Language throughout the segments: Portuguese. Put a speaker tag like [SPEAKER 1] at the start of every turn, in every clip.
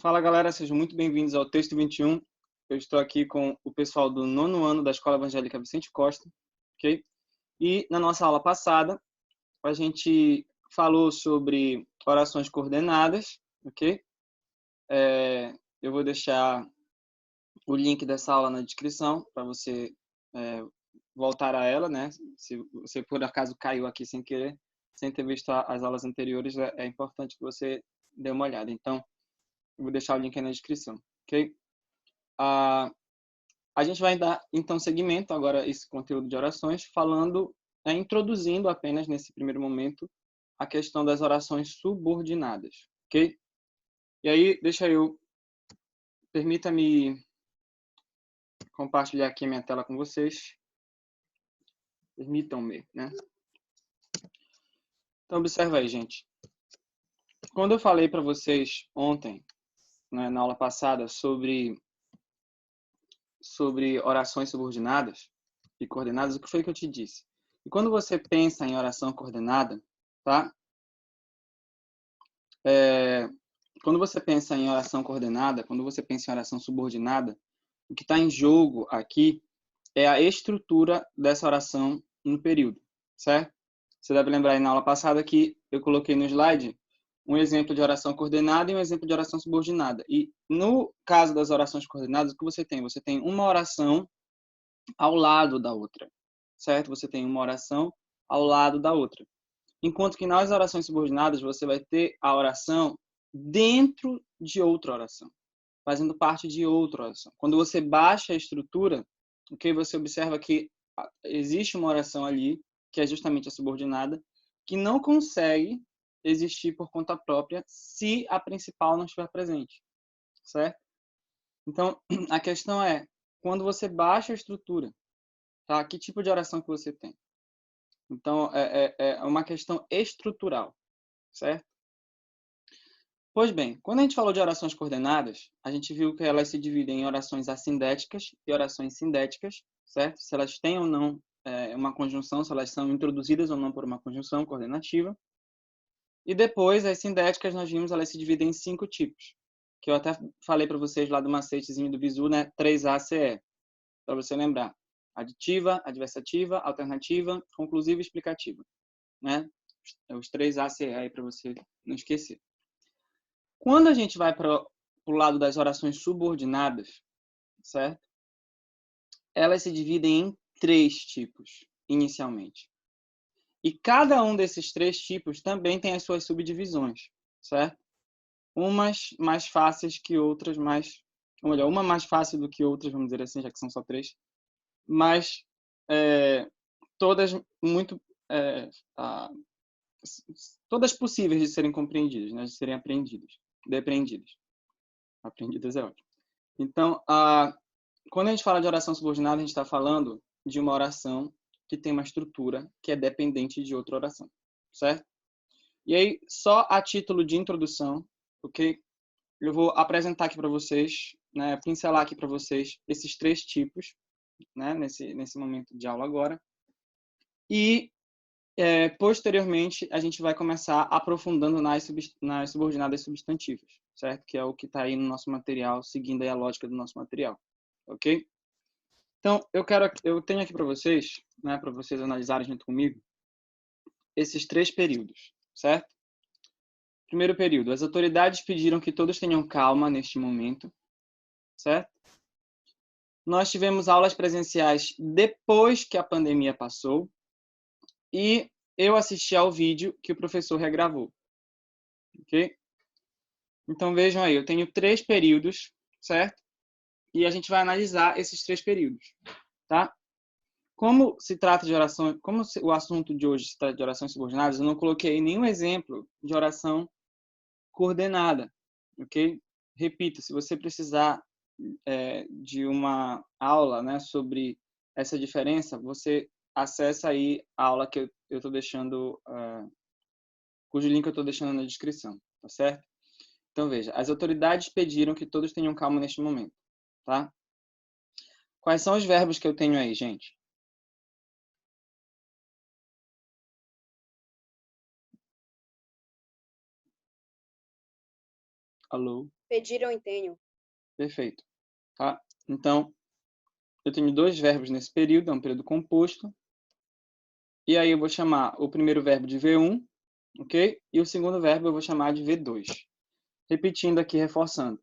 [SPEAKER 1] Fala, galera, sejam muito bem-vindos ao Texto 21. Eu estou aqui com o pessoal do 9º ano da Escola Evangélica Vicente Costa, ok? E na nossa aula passada, a gente falou sobre orações coordenadas, ok? Eu vou deixar o link dessa aula na descrição para você voltar a ela, né? Se você por acaso caiu aqui sem querer, sem ter visto as aulas anteriores, é importante que você dê uma olhada. Então, eu vou deixar o link aí na descrição, ok? A gente vai dar, então, seguimento agora a esse conteúdo de orações, introduzindo apenas nesse primeiro momento a questão das orações subordinadas, ok? E aí, permita-me compartilhar aqui a minha tela com vocês. Permitam-me, né? Então, observa aí, gente. Quando eu falei para vocês ontem, né, na aula passada, sobre orações subordinadas e coordenadas, o que foi que eu te disse? E quando você pensa em oração coordenada, tá? Quando você pensa em oração coordenada, quando você pensa em oração subordinada, o que está em jogo aqui é a estrutura dessa oração no período, certo? Você deve lembrar aí na aula passada que eu coloquei no slide um exemplo de oração coordenada e um exemplo de oração subordinada. E no caso das orações coordenadas, o que você tem? Você tem uma oração ao lado da outra, certo? Você tem uma oração ao lado da outra. Enquanto que nas orações subordinadas, você vai ter a oração dentro de outra oração, fazendo parte de outra oração. Quando você baixa a estrutura, okay, você observa que existe uma oração ali, que é justamente a subordinada, que não consegue existir por conta própria se a principal não estiver presente, certo? Então, a questão é, quando você baixa a estrutura, tá? Que tipo de oração que você tem? Então, é uma questão estrutural, certo? Pois bem, quando a gente falou de orações coordenadas, a gente viu que elas se dividem em orações assindéticas e orações sindéticas, certo? Se elas têm ou não uma conjunção, se elas são introduzidas ou não por uma conjunção coordenativa. E depois, as sindéticas, nós vimos, elas se dividem em 5 tipos, que eu até falei para vocês lá do macetezinho do Bizu, né? 3ACE, para você lembrar. Aditiva, adversativa, alternativa, conclusiva e explicativa, né? Os 3ACE aí para você não esquecer. Quando a gente vai para o lado das orações subordinadas, certo? Elas se dividem em 3 tipos, inicialmente. E cada um desses 3 tipos também tem as suas subdivisões, certo? Umas mais fáceis que outras, ou melhor, uma mais fácil do que outras, vamos dizer assim, já que são só 3, mas todas muito todas possíveis de serem compreendidas, né? De serem aprendidas, depreendidas. Aprendidas é ótimo. Então, quando a gente fala de oração subordinada, a gente está falando de uma oração que tem uma estrutura que é dependente de outra oração, certo? E aí, só a título de introdução, ok? Eu vou apresentar aqui para vocês, né, pincelar aqui para vocês esses 3 tipos, né, nesse momento de aula agora. E, posteriormente, a gente vai começar aprofundando nas subordinadas substantivas, certo? Que é o que está aí no nosso material, seguindo aí a lógica do nosso material, ok? Então, eu tenho aqui para vocês, né, para vocês analisarem junto comigo, esses 3 períodos, certo? Primeiro período, as autoridades pediram que todos tenham calma neste momento, certo? Nós tivemos aulas presenciais depois que a pandemia passou e eu assisti ao vídeo que o professor regravou, ok? Então, vejam aí, eu tenho 3 períodos, certo? E a gente vai analisar esses 3 períodos, tá? Como se trata de oração, o assunto de hoje se trata de orações subordinadas, eu não coloquei nenhum exemplo de oração coordenada, ok? Repito, se você precisar de uma aula, né, sobre essa diferença, você acessa aí a aula que eu estou deixando, cujo link eu estou deixando na descrição, tá certo? Então, veja, as autoridades pediram que todos tenham calma neste momento, tá? Quais são os verbos que eu tenho aí, gente? Alô?
[SPEAKER 2] Pediram e tenho.
[SPEAKER 1] Perfeito. Tá? Então, eu tenho dois verbos nesse período, é um período composto. E aí eu vou chamar o primeiro verbo de V1, ok? E o segundo verbo eu vou chamar de V2. Repetindo aqui, reforçando.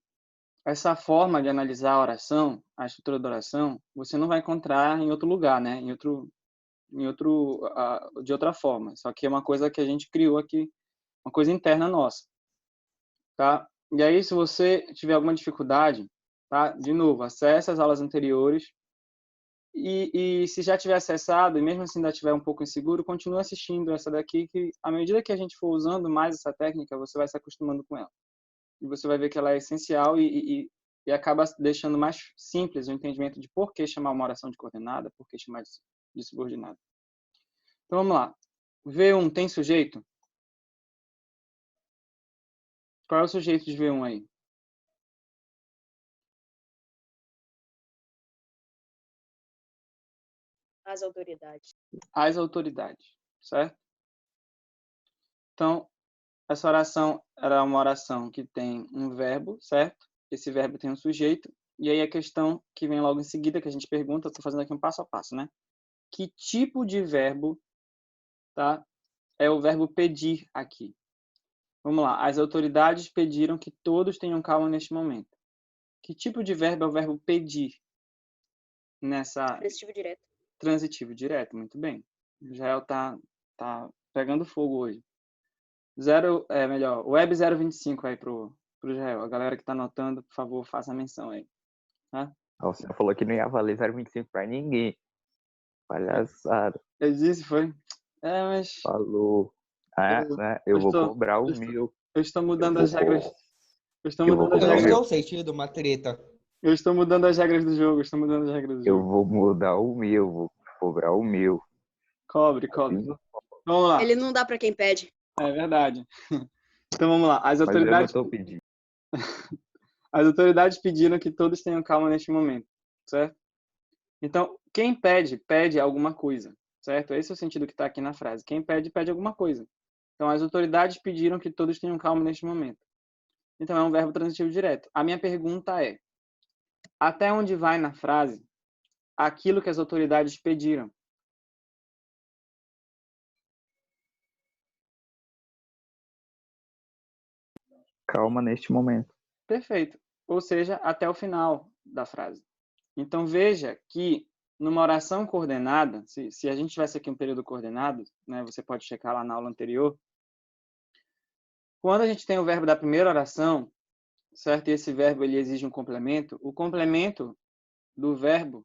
[SPEAKER 1] Essa forma de analisar a oração, a estrutura da oração, você não vai encontrar em outro lugar, né? De outra forma. Só que é uma coisa que a gente criou aqui, uma coisa interna nossa, tá? E aí, se você tiver alguma dificuldade, tá? De novo, acesse as aulas anteriores e se já tiver acessado e mesmo assim ainda estiver um pouco inseguro, continue assistindo essa daqui, que à medida que a gente for usando mais essa técnica, você vai se acostumando com ela. E você vai ver que ela é essencial e acaba deixando mais simples o entendimento de por que chamar uma oração de coordenada, por que chamar de subordinada. Então vamos lá. V1 tem sujeito? Qual é o sujeito de V1 aí?
[SPEAKER 2] As autoridades.
[SPEAKER 1] As autoridades, certo? Então, essa oração era uma oração que tem um verbo, certo? Esse verbo tem um sujeito. E aí a questão que vem logo em seguida, que a gente pergunta, estou fazendo aqui um passo a passo, né? Que tipo de verbo, tá? É o verbo pedir aqui. Vamos lá. As autoridades pediram que todos tenham calma neste momento. Que tipo de verbo é o verbo pedir nessa
[SPEAKER 2] Transitivo direto.
[SPEAKER 1] transitivo direto? Muito bem. O Israel tá pegando fogo hoje. Web 025 aí pro Israel. A galera que tá anotando, por favor, faça a menção aí. Tá?
[SPEAKER 3] Você falou que não ia valer 0,25 pra ninguém. Palhaçada.
[SPEAKER 1] Eu disse, foi? Mas
[SPEAKER 3] Falou. Né? Eu vou cobrar o meu.
[SPEAKER 1] Eu estou mudando as regras. Eu estou
[SPEAKER 3] Eu vou
[SPEAKER 1] mudando as
[SPEAKER 3] cobrar o
[SPEAKER 1] regras.
[SPEAKER 3] meu.
[SPEAKER 4] Estou sentindo uma treta.
[SPEAKER 1] Eu estou mudando as regras do jogo.
[SPEAKER 3] Eu vou mudar o meu. Vou cobrar o meu.
[SPEAKER 1] Cobre. Vamos lá.
[SPEAKER 2] Ele não dá para quem pede.
[SPEAKER 1] É verdade. Então vamos lá.
[SPEAKER 3] Mas eu não estou pedindo.
[SPEAKER 1] As autoridades pediram que todos tenham calma neste momento, certo? Então, quem pede, pede alguma coisa, certo? Esse é o sentido que está aqui na frase. Quem pede, pede alguma coisa. Então, as autoridades pediram que todos tenham calma neste momento. Então, é um verbo transitivo direto. A minha pergunta é: até onde vai na frase aquilo que as autoridades pediram?
[SPEAKER 3] Calma neste momento.
[SPEAKER 1] Perfeito. Ou seja, até o final da frase. Então, veja que numa oração coordenada, se a gente tivesse aqui um período coordenado, né, você pode checar lá na aula anterior, quando a gente tem o verbo da primeira oração, certo? E esse verbo ele exige um complemento, o complemento do verbo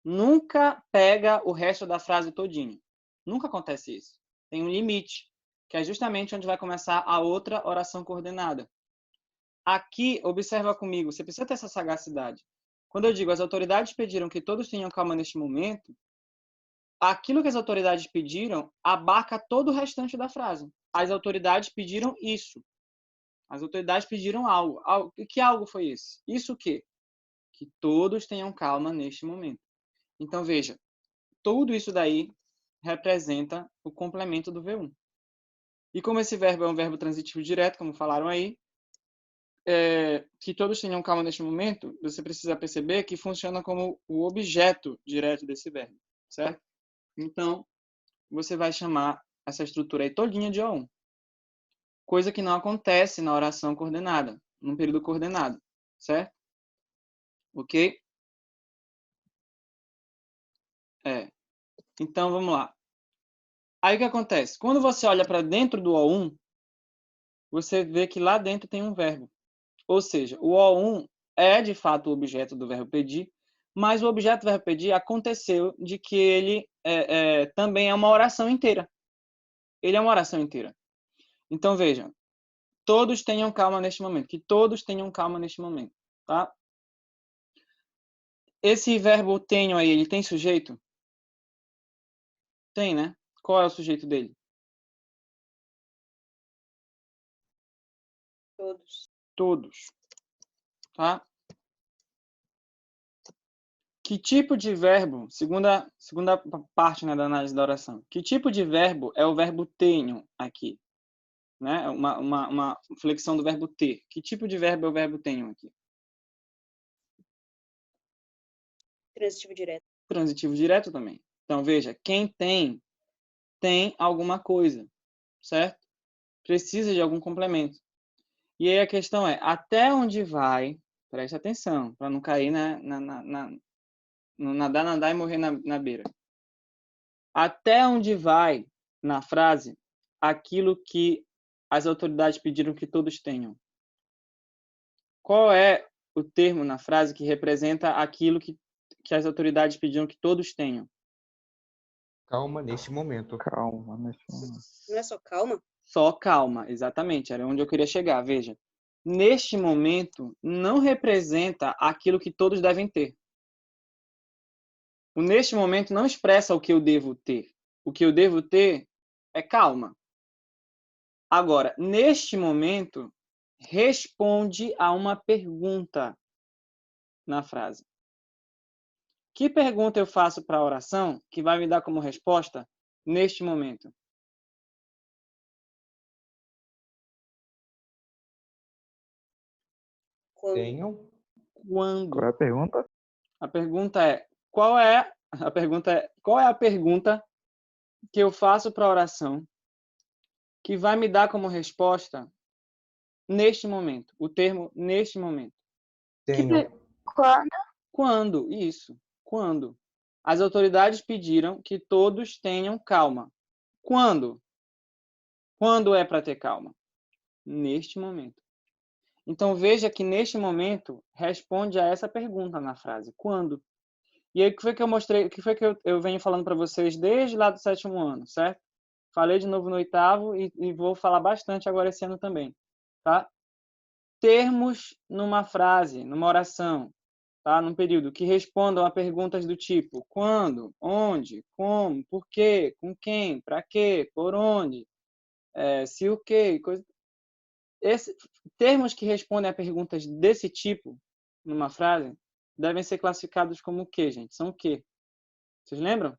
[SPEAKER 1] nunca pega o resto da frase todinho. Nunca acontece isso. Tem um limite, que é justamente onde vai começar a outra oração coordenada. Aqui, observa comigo, você precisa ter essa sagacidade. Quando eu digo as autoridades pediram que todos tenham calma neste momento, aquilo que as autoridades pediram abarca todo o restante da frase. As autoridades pediram isso. As autoridades pediram algo. Que algo foi esse? Isso o quê? Que todos tenham calma neste momento. Então, veja, tudo isso daí representa o complemento do V1. E como esse verbo é um verbo transitivo direto, como falaram aí, que todos tenham calma neste momento, você precisa perceber que funciona como o objeto direto desse verbo, certo? Então, você vai chamar essa estrutura aí todinha de O1. Coisa que não acontece na oração coordenada, num período coordenado, certo? Ok? Então, vamos lá. Aí o que acontece? Quando você olha para dentro do O1, você vê que lá dentro tem um verbo. Ou seja, o O1 é, de fato, o objeto do verbo pedir, mas o objeto do verbo pedir aconteceu de que ele também é uma oração inteira. Ele é uma oração inteira. Então, vejam. Todos tenham calma neste momento. Que todos tenham calma neste momento. Tá? Esse verbo tenho aí, ele tem sujeito? Tem, né? Qual é o sujeito dele? Todos. Tá? Que tipo de verbo, segunda parte, né, da análise da oração, que tipo de verbo é o verbo tenho aqui? né? Uma flexão do verbo ter. Que tipo de verbo é o verbo tenho aqui?
[SPEAKER 2] Transitivo direto.
[SPEAKER 1] Transitivo direto também. Então, veja, quem tem alguma coisa, certo? Precisa de algum complemento. E aí a questão é, até onde vai, preste atenção, para não cair no nadar e morrer na beira. Até onde vai, na frase, aquilo que as autoridades pediram que todos tenham? Qual é o termo na frase que representa aquilo que as autoridades pediram que todos tenham?
[SPEAKER 4] Calma neste momento.
[SPEAKER 3] Calma, nesse momento.
[SPEAKER 2] Não é só calma?
[SPEAKER 1] Só calma, exatamente, era onde eu queria chegar. Veja, neste momento não representa aquilo que todos devem ter. O neste momento não expressa o que eu devo ter. O que eu devo ter é calma. Agora, neste momento, responde a uma pergunta na frase. Que pergunta eu faço para a oração que vai me dar como resposta neste momento?
[SPEAKER 2] Quando?
[SPEAKER 4] Tenham.
[SPEAKER 1] Quando?
[SPEAKER 3] Qual é a pergunta?
[SPEAKER 1] A pergunta é qual é a pergunta que eu faço para a oração que vai me dar como resposta neste momento? O termo neste momento.
[SPEAKER 4] Tenham.
[SPEAKER 2] Quando?
[SPEAKER 1] Quando? Isso. Quando? As autoridades pediram que todos tenham calma. Quando? Quando é para ter calma? Neste momento. Então veja que neste momento responde a essa pergunta na frase. Quando? E aí o que foi que eu mostrei, o que foi que eu venho falando para vocês desde lá do 7º ano, certo? Falei de novo no 8º e vou falar bastante agora esse ano também, tá? Termos numa frase, numa oração, tá? Num período que respondam a perguntas do tipo quando, onde, como, por quê, com quem, para quê, por onde, se o quê, coisa. Termos que respondem a perguntas desse tipo numa frase devem ser classificados como o quê, gente? São o quê? Vocês lembram?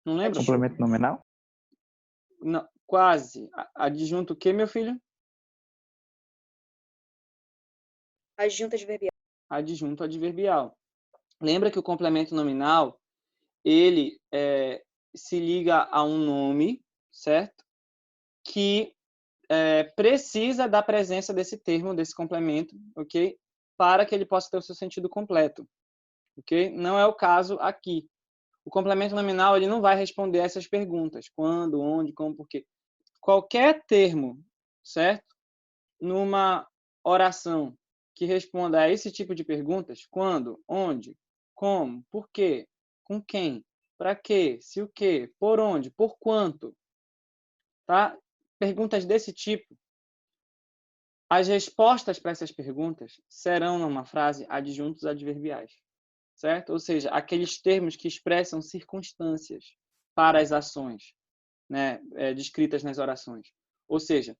[SPEAKER 1] Não lembram?
[SPEAKER 3] Complemento nominal?
[SPEAKER 1] Não, quase. Adjunto o quê, meu filho?
[SPEAKER 2] Adjunto adverbial.
[SPEAKER 1] Adjunto adverbial. Lembra que o complemento nominal, ele se liga a um nome, certo? Que precisa da presença desse termo, desse complemento, ok? Para que ele possa ter o seu sentido completo, ok? Não é o caso aqui. O complemento nominal ele não vai responder essas perguntas. Quando, onde, como, por quê. Qualquer termo, certo? Numa oração que responda a esse tipo de perguntas, quando, onde, como, por quê, com quem, para quê, se o quê, por onde, por quanto, tá? Perguntas desse tipo. As respostas para essas perguntas serão, numa frase, adjuntos adverbiais, certo? Ou seja, aqueles termos que expressam circunstâncias para as ações, né, descritas nas orações. Ou seja,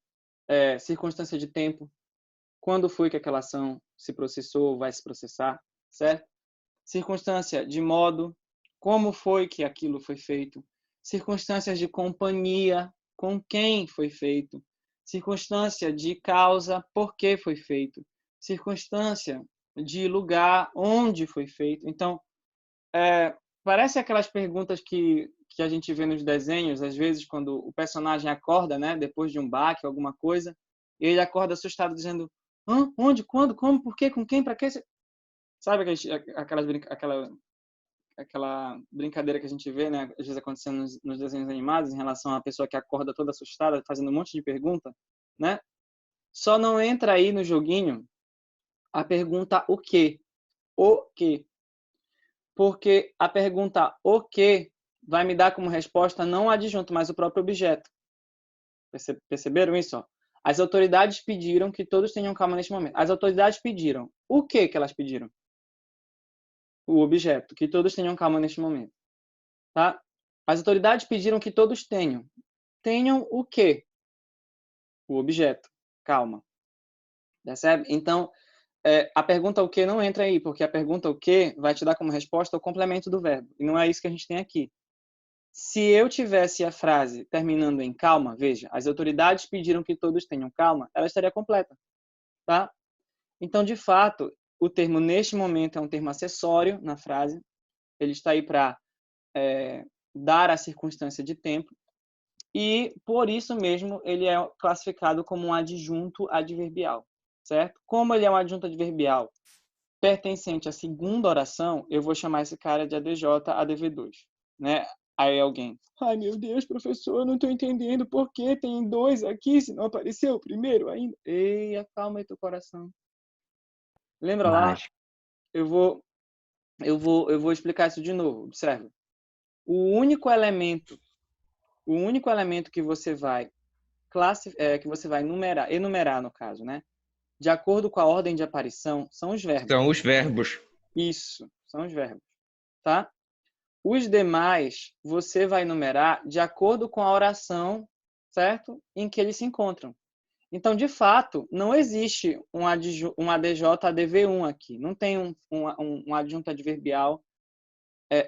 [SPEAKER 1] circunstância de tempo, quando foi que aquela ação se processou ou vai se processar, certo? Circunstância de modo, como foi que aquilo foi feito. Circunstâncias de companhia, com quem foi feito. Circunstância de causa, por que foi feito. Circunstância de lugar, onde foi feito. Então, parece aquelas perguntas que a gente vê nos desenhos, às vezes, quando o personagem acorda, né, depois de um baque, alguma coisa, e ele acorda assustado, dizendo: onde, quando, como, por quê, com quem, para quê? Sabe aquela brincadeira que a gente vê, né, às vezes acontecendo nos desenhos animados, em relação à pessoa que acorda toda assustada, fazendo um monte de pergunta, né? Só não entra aí no joguinho a pergunta o quê? O quê? Porque a pergunta o quê vai me dar como resposta não o adjunto, mas o próprio objeto. Perceberam isso? Ó? As autoridades pediram que todos tenham calma neste momento. As autoridades pediram. O que elas pediram? O objeto. Que todos tenham calma neste momento. Tá? As autoridades pediram que todos tenham. Tenham o quê? O objeto. Calma. Percebe? Então, a pergunta o que não entra aí, porque a pergunta o que vai te dar como resposta o complemento do verbo. E não é isso que a gente tem aqui. Se eu tivesse a frase terminando em calma, veja, as autoridades pediram que todos tenham calma, ela estaria completa, tá? Então, de fato, o termo neste momento é um termo acessório na frase. Ele está aí para dar a circunstância de tempo. E, por isso mesmo, ele é classificado como um adjunto adverbial, certo? Como ele é um adjunto adverbial pertencente à segunda oração, eu vou chamar esse cara de ADJ ADV2, né? Aí alguém, ai meu Deus, professor, eu não estou entendendo por que tem 2 aqui se não apareceu o primeiro ainda. Ei, acalma aí teu coração. Lembra lá?
[SPEAKER 3] Mágico.
[SPEAKER 1] Eu vou explicar isso de novo. Observa. O único elemento que você vai enumerar no caso, né? De acordo com a ordem de aparição, são os verbos.
[SPEAKER 4] São os verbos.
[SPEAKER 1] Isso, são os verbos, tá? Os demais você vai enumerar de acordo com a oração, certo? Em que eles se encontram. Então, de fato, não existe um ADJ ADV1 aqui. Não tem um adjunto adverbial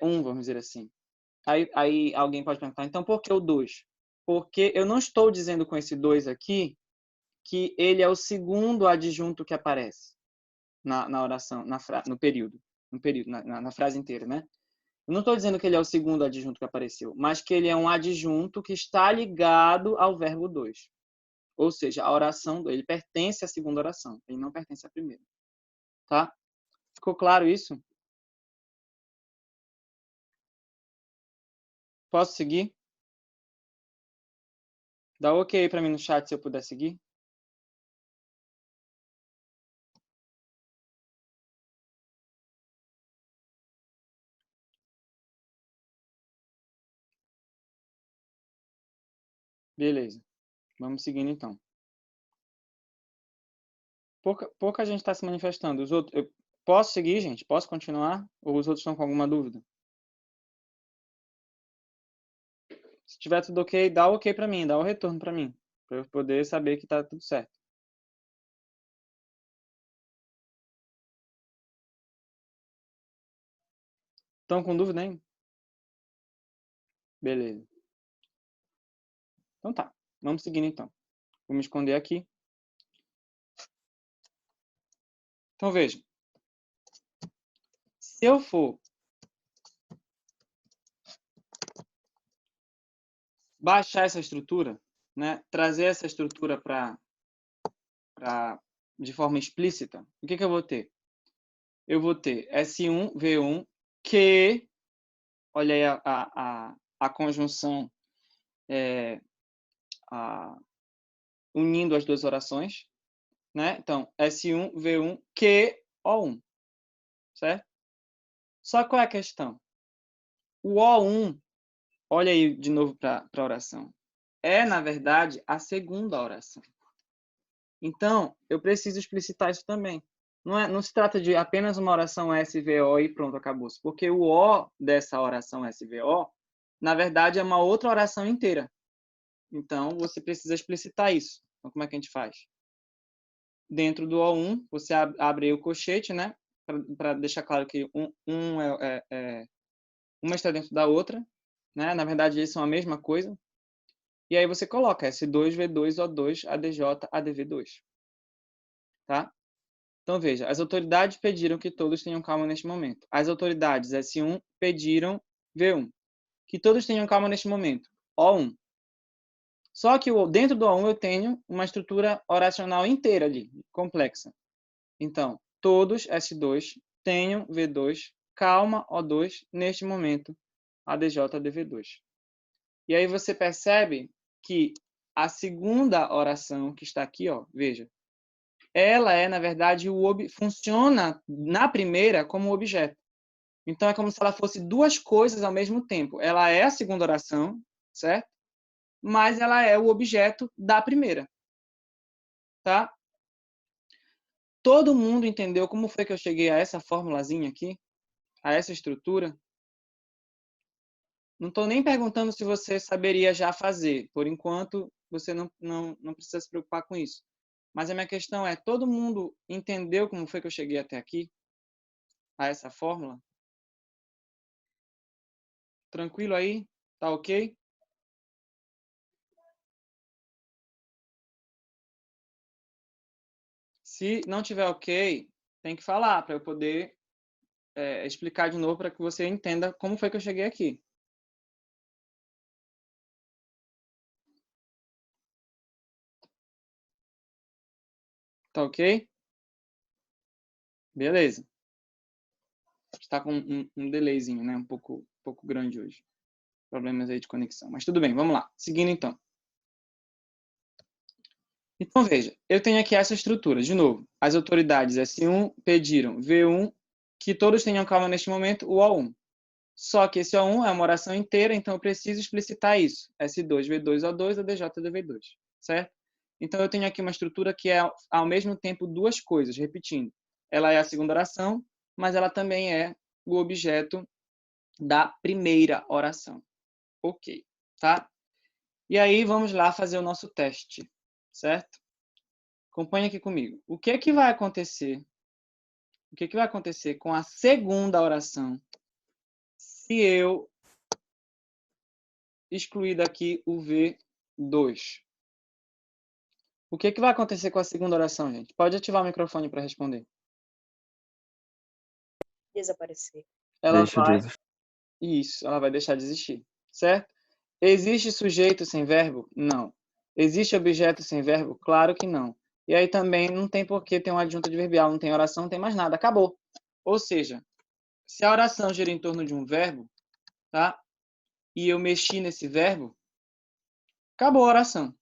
[SPEAKER 1] 1, vamos dizer assim. Aí alguém pode perguntar, então por que o 2? Porque eu não estou dizendo com esse 2 aqui que ele é o segundo adjunto que aparece na oração, no período, na frase inteira, né? Eu não estou dizendo que ele é o segundo adjunto que apareceu, mas que ele é um adjunto que está ligado ao verbo 2. Ou seja, a oração, ele pertence à segunda oração, ele não pertence à primeira. Tá? Ficou claro isso? Posso seguir? Dá ok para mim no chat se eu puder seguir. Beleza. Vamos seguindo então. Pouca gente está se manifestando. Os outros, eu posso seguir, gente? Posso continuar? Ou os outros estão com alguma dúvida? Se tiver tudo ok, dá ok para mim, dá o retorno para mim, para eu poder saber que está tudo certo. Estão com dúvida ainda? Beleza. Então tá, vamos seguindo então. Vou me esconder aqui. Então veja. Se eu for baixar essa estrutura, né, trazer essa estrutura de forma explícita, o que eu vou ter? Eu vou ter S1, V1, que, olha aí a conjunção unindo as duas orações, né? Então, S1, V1, que, O1, certo? Só qual é a questão? O O1, olha aí de novo para a oração, é, na verdade, a segunda oração. Então, eu preciso explicitar isso também. Não se trata de apenas uma oração SVO e pronto, acabou-se. Porque o O dessa oração SVO, na verdade, é uma outra oração inteira. Então, você precisa explicitar isso. Então, como é que a gente faz? Dentro do O1, você abre aí o colchete, né? Para deixar claro que uma está dentro da outra. Né? Na verdade, eles são a mesma coisa. E aí você coloca S2, V2, O2, ADJ, ADV2. Tá? Então, veja, as autoridades pediram que todos tenham calma neste momento. As autoridades S1 pediram V1. Que todos tenham calma neste momento. O1. Só que dentro do O1 eu tenho uma estrutura oracional inteira ali, complexa. Então, todos S2 tenham V2, calma O2 neste momento, ADJ, ADV2. E aí você percebe que a segunda oração que está aqui, ó, veja, ela é, na verdade, funciona na primeira como objeto. Então, é como se ela fosse duas coisas ao mesmo tempo. Ela é a segunda oração, certo? Mas ela é o objeto da primeira. Tá? Todo mundo entendeu como foi que eu cheguei a essa formulazinha aqui? A essa estrutura? Não estou nem perguntando se você saberia já fazer. Por enquanto, você não precisa se preocupar com isso. Mas a minha questão é, todo mundo entendeu como foi que eu cheguei até aqui? A essa fórmula? Tranquilo aí? Tá ok? Se não tiver ok, tem que falar para eu poder explicar de novo para que você entenda como foi que eu cheguei aqui. Tá ok? Beleza. Está com um delayzinho, né? Um pouco grande hoje. Problemas aí de conexão. Mas tudo bem, vamos lá. Seguindo então. Então, veja, eu tenho aqui essa estrutura. De novo, as autoridades S1 pediram V1 que todos tenham calma neste momento, o O1. Só que esse O1 é uma oração inteira, então eu preciso explicitar isso. S2, V2, O2, ADJ, DV2. Certo? Então, eu tenho aqui uma estrutura que é, ao mesmo tempo, duas coisas, repetindo. Ela é a segunda oração, mas ela também é o objeto da primeira oração. Ok, tá? E aí, vamos lá fazer o nosso teste, certo? Acompanhe aqui comigo. O que é que vai acontecer? O que é que vai acontecer com a segunda oração se eu excluir daqui o V2? O que é que vai acontecer com a segunda oração, gente? Pode ativar o microfone para responder.
[SPEAKER 2] Desaparecer.
[SPEAKER 1] Ela
[SPEAKER 3] Deixa de
[SPEAKER 1] vai...
[SPEAKER 3] existir.
[SPEAKER 1] Isso, ela vai deixar de existir, certo? Existe sujeito sem verbo? Não. Existe objeto sem verbo? Claro que não. E aí também não tem por que ter uma adjunta adverbial, não tem oração, não tem mais nada, acabou. Ou seja, se a oração gira em torno de um verbo, tá? E eu mexi nesse verbo, acabou a oração.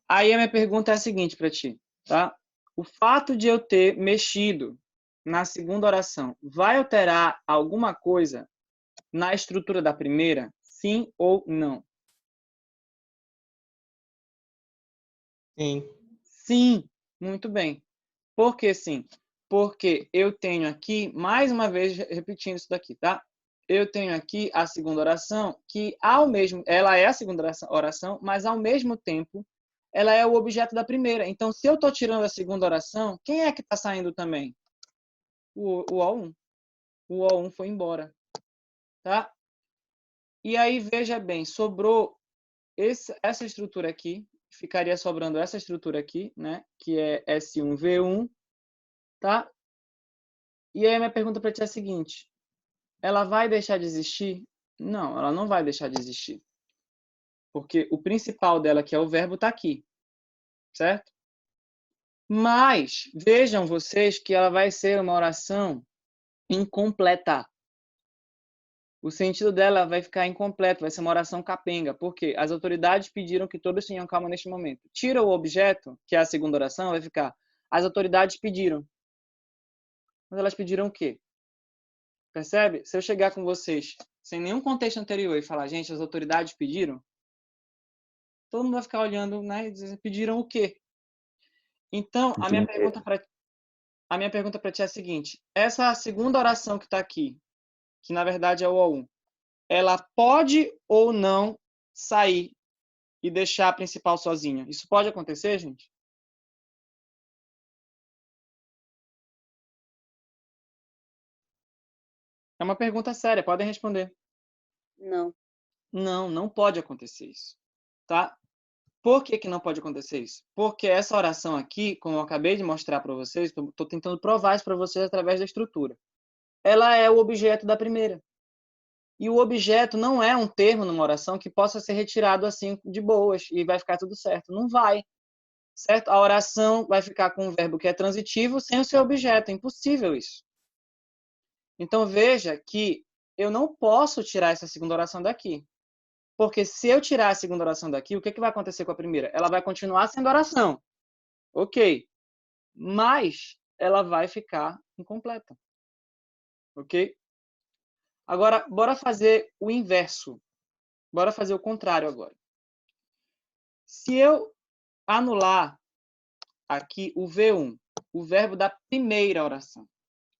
[SPEAKER 1] Aí a minha pergunta é a seguinte para ti, tá? O fato de eu ter mexido na segunda oração vai alterar alguma coisa na estrutura da primeira? Sim ou não?
[SPEAKER 4] Sim.
[SPEAKER 1] Sim, muito bem. Por que sim? Porque eu tenho aqui, mais uma vez, repetindo isso daqui, tá? Eu tenho aqui a segunda oração, que ela é a segunda oração, mas ao mesmo tempo, ela é o objeto da primeira. Então, se eu estou tirando a segunda oração, quem é que está saindo também? O O1. O O1 foi embora, tá? E aí, veja bem, sobrou essa estrutura aqui, ficaria sobrando essa estrutura aqui, né? Que é S1V1, tá? E aí a minha pergunta para ti é a seguinte: ela vai deixar de existir? Não, ela não vai deixar de existir. Porque o principal dela, que é o verbo, está aqui, certo? Mas vejam vocês que ela vai ser uma oração incompleta. O sentido dela vai ficar incompleto, vai ser uma oração capenga, porque as autoridades pediram que todos tenham calma neste momento. Tira o objeto, que é a segunda oração, vai ficar: as autoridades pediram. Mas elas pediram o quê? Percebe? Se eu chegar com vocês sem nenhum contexto anterior e falar: gente, as autoridades pediram, todo mundo vai ficar olhando, né, e dizer: pediram o quê? Então, a minha
[SPEAKER 3] Dinheiro.
[SPEAKER 1] pergunta para ti é a seguinte: essa segunda oração que está aqui, que na verdade é o O1, ela pode ou não sair e deixar a principal sozinha? Isso pode acontecer, gente? É uma pergunta séria, podem responder.
[SPEAKER 2] Não.
[SPEAKER 1] Não, não pode acontecer isso, tá? Por que que não pode acontecer isso? Porque essa oração aqui, como eu acabei de mostrar para vocês, estou tentando provar isso para vocês através da estrutura. Ela é o objeto da primeira. E o objeto não é um termo numa oração que possa ser retirado assim de boas e vai ficar tudo certo. Não vai, certo? A oração vai ficar com um verbo que é transitivo sem o seu objeto. É impossível isso. Então veja que eu não posso tirar essa segunda oração daqui. Porque se eu tirar a segunda oração daqui, o que vai acontecer com a primeira? Ela vai continuar sendo oração. Ok. Mas ela vai ficar incompleta. Ok? Agora, bora fazer o inverso. Bora fazer o contrário agora. Se eu anular aqui o V1, o verbo da primeira oração,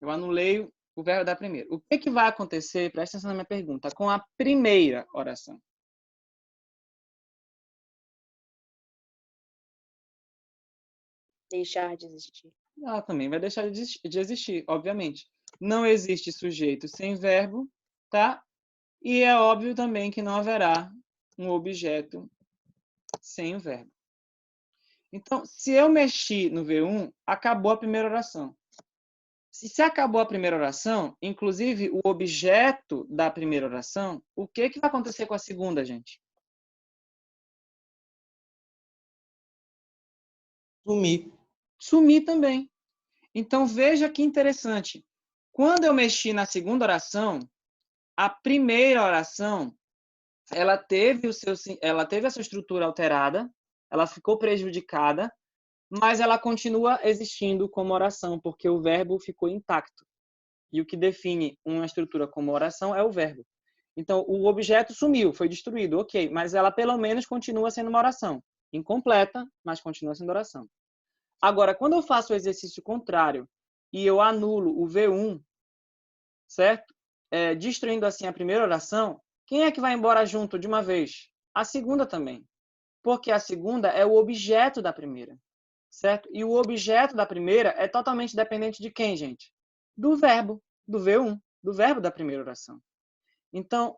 [SPEAKER 1] eu anulei o verbo da primeira. O que vai acontecer, presta atenção na minha pergunta, com a primeira oração?
[SPEAKER 2] Deixar de existir.
[SPEAKER 1] Ela também vai deixar de existir, obviamente. Não existe sujeito sem verbo, tá? E é óbvio também que não haverá um objeto sem o verbo. Então, se eu mexi no V1, acabou a primeira oração. Se acabou a primeira oração, inclusive o objeto da primeira oração, o que vai acontecer com a segunda, gente?
[SPEAKER 4] Sumir.
[SPEAKER 1] Sumir também. Então, veja que interessante. Quando eu mexi na segunda oração, a primeira oração, ela teve a sua estrutura alterada, ela ficou prejudicada, mas ela continua existindo como oração, porque o verbo ficou intacto. E o que define uma estrutura como oração é o verbo. Então, o objeto sumiu, foi destruído, ok, mas ela pelo menos continua sendo uma oração. Incompleta, mas continua sendo oração. Agora, quando eu faço o exercício contrário e eu anulo o V1, certo? Destruindo assim a primeira oração, quem é que vai embora junto de uma vez? A segunda também. Porque a segunda é o objeto da primeira, certo? E o objeto da primeira é totalmente dependente de quem, gente? Do verbo, do V1, do verbo da primeira oração. Então,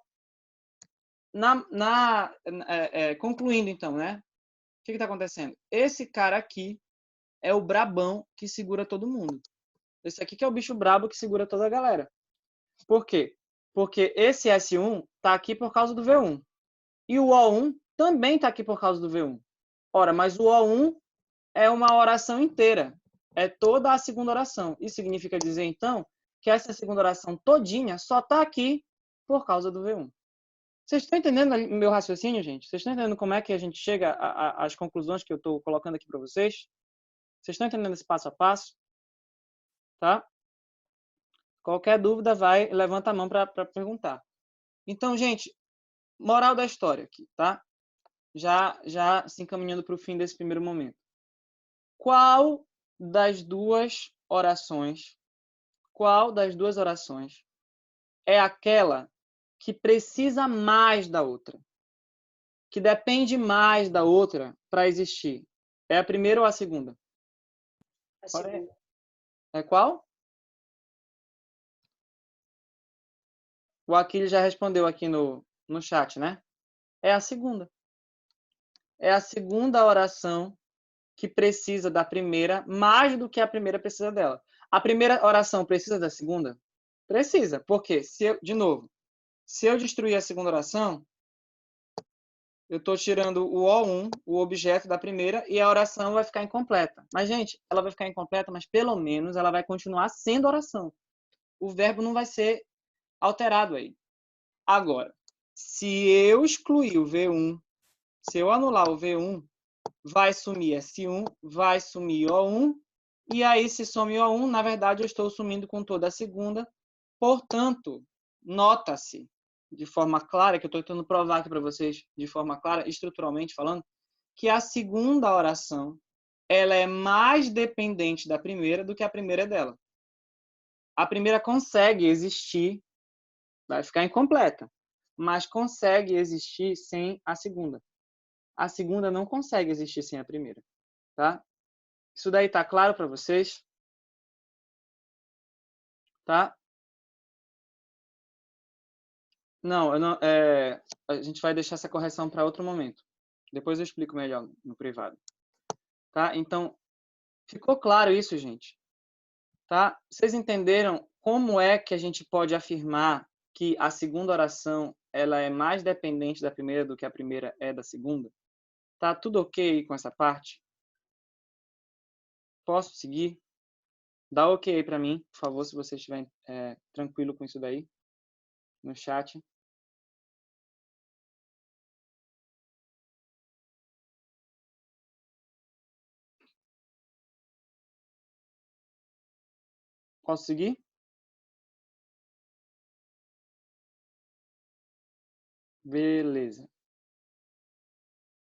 [SPEAKER 1] concluindo então, né? O que está acontecendo? Esse cara aqui é o brabão que segura todo mundo. Esse aqui que é o bicho brabo que segura toda a galera. Por quê? Porque esse S1 está aqui por causa do V1. E o O1 também está aqui por causa do V1. Ora, mas o O1 é uma oração inteira. É toda a segunda oração. Isso significa dizer, então, que essa segunda oração todinha só está aqui por causa do V1. Vocês estão entendendo o meu raciocínio, gente? Vocês estão entendendo como é que a gente chega às conclusões que eu estou colocando aqui para vocês? Vocês estão entendendo esse passo a passo? Tá? Qualquer dúvida, levanta a mão para perguntar. Então, gente, moral da história aqui, tá? Já se encaminhando para o fim desse primeiro momento. Qual das duas orações é aquela que precisa mais da outra? Que depende mais da outra para existir? É a primeira ou a segunda?
[SPEAKER 2] A segunda.
[SPEAKER 1] É qual? O Aquiles já respondeu aqui no chat, né? É a segunda. É a segunda oração que precisa da primeira mais do que a primeira precisa dela. A primeira oração precisa da segunda? Precisa. Por quê? De novo, se eu destruir a segunda oração, eu estou tirando o O1, o objeto da primeira, e a oração vai ficar incompleta. Mas, gente, ela vai ficar incompleta, mas pelo menos ela vai continuar sendo oração. O verbo não vai ser alterado aí. Agora, se eu excluir o V1, se eu anular o V1, vai sumir S1, vai sumir O1, e aí se some O1, na verdade eu estou sumindo com toda a segunda. Portanto, nota-se de forma clara, que eu estou tentando provar aqui para vocês de forma clara, estruturalmente falando, que a segunda oração ela é mais dependente da primeira do que a primeira é dela. A primeira consegue existir, vai ficar incompleta, mas consegue existir sem a segunda. A segunda não consegue existir sem a primeira, tá? Isso daí tá claro para vocês? Tá? Não, a gente vai deixar essa correção para outro momento. Depois eu explico melhor no privado. Tá? Então, ficou claro isso, gente? Tá? Vocês entenderam como é que a gente pode afirmar que a segunda oração ela é mais dependente da primeira do que a primeira é da segunda? Tá tudo ok com essa parte? Posso seguir? Dá ok aí para mim, por favor, se você estiver tranquilo com isso daí, no chat. Posso seguir? Beleza.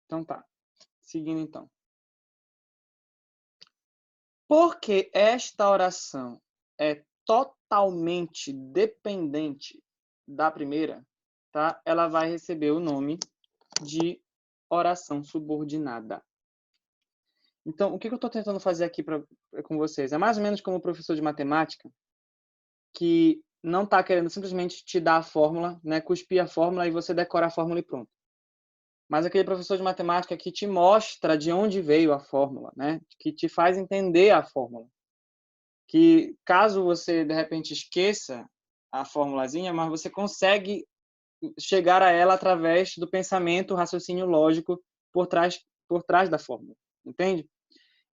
[SPEAKER 1] Então tá. Seguindo então. Porque esta oração é totalmente dependente da primeira, tá? Ela vai receber o nome de oração subordinada. Então, o que eu estou tentando fazer aqui com vocês? É mais ou menos como o professor de matemática, que não está querendo simplesmente te dar a fórmula, né, cuspir a fórmula e você decora a fórmula e pronto. Mas aquele professor de matemática que te mostra de onde veio a fórmula, né, que te faz entender a fórmula. Que caso você, de repente, esqueça a formulazinha, mas você consegue chegar a ela através do pensamento, raciocínio lógico por trás da fórmula. Entende?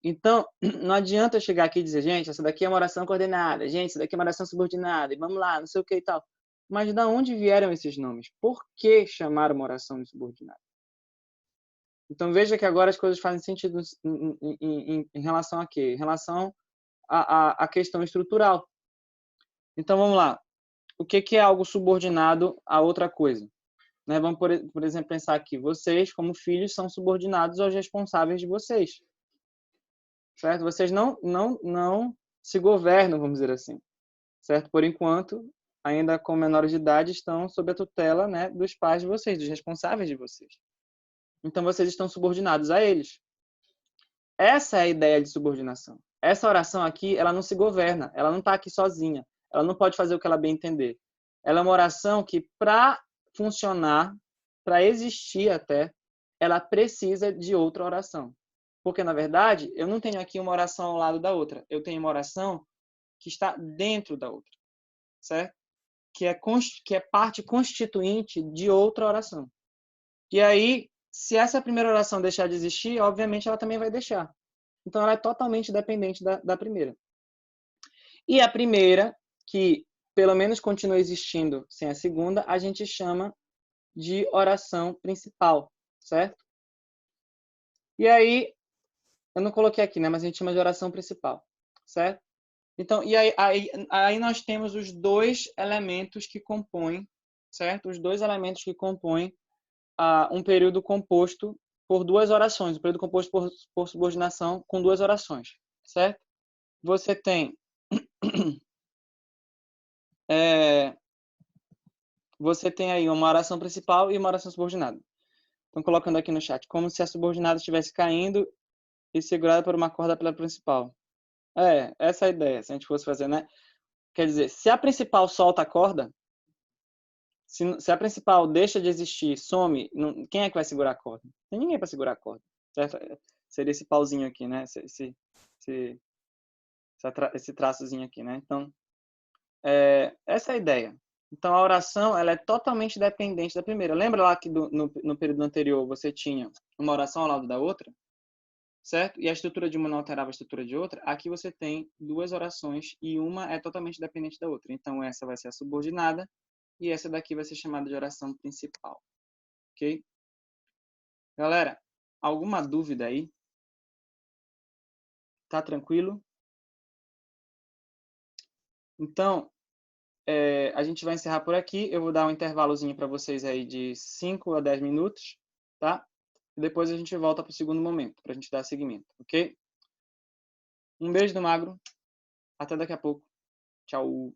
[SPEAKER 1] Então, não adianta eu chegar aqui e dizer, gente, essa daqui é uma oração coordenada, gente, essa daqui é uma oração subordinada, e vamos lá, não sei o que e tal. Mas de onde vieram esses nomes? Por que chamar uma oração de subordinada? Então, veja que agora as coisas fazem sentido em relação a quê? Em relação à questão estrutural. Então, vamos lá. O que é algo subordinado a outra coisa? Né? Vamos, por exemplo, pensar aqui. Vocês, como filhos, são subordinados aos responsáveis de vocês. Certo? Vocês não se governam, vamos dizer assim. Certo? Por enquanto, ainda com menores de idade, estão sob a tutela, né, dos pais de vocês, dos responsáveis de vocês. Então, vocês estão subordinados a eles. Essa é a ideia de subordinação. Essa oração aqui, ela não se governa. Ela não está aqui sozinha. Ela não pode fazer o que ela bem entender. Ela é uma oração que, para funcionar, para existir até, ela precisa de outra oração. Porque, na verdade, eu não tenho aqui uma oração ao lado da outra. Eu tenho uma oração que está dentro da outra. Certo? Que é parte constituinte de outra oração. E aí, se essa primeira oração deixar de existir, obviamente ela também vai deixar. Então, ela é totalmente dependente da primeira. E a primeira, que pelo menos continua existindo sem a segunda, a gente chama de oração principal, certo? E aí, eu não coloquei aqui, né? Mas a gente chama de oração principal, certo? Então, e aí nós temos os dois elementos que compõem, certo? Os dois elementos que compõem um período composto por duas orações, um período composto por subordinação com duas orações, certo? Você tem você tem aí uma oração principal e uma oração subordinada. Estão colocando aqui no chat, como se a subordinada estivesse caindo e segurada por uma corda pela principal. Essa é a ideia, se a gente fosse fazer, né? Quer dizer, se a principal solta a corda, se a principal deixa de existir, some, quem é que vai segurar a corda? Não tem ninguém para segurar a corda, certo? Seria esse pauzinho aqui, né? Esse traçozinho aqui, né? Então, essa é a ideia. Então, a oração ela é totalmente dependente da primeira. Lembra lá que no período anterior você tinha uma oração ao lado da outra? Certo? E a estrutura de uma não alterava a estrutura de outra. Aqui você tem duas orações e uma é totalmente dependente da outra. Então, essa vai ser a subordinada e essa daqui vai ser chamada de oração principal. Ok? Galera, alguma dúvida aí? Tá tranquilo? Então, a gente vai encerrar por aqui. Eu vou dar um intervalozinho para vocês aí de 5 a 10 minutos, tá? E depois a gente volta para o segundo momento, para a gente dar seguimento, ok? Um beijo do Magro. Até daqui a pouco. Tchau.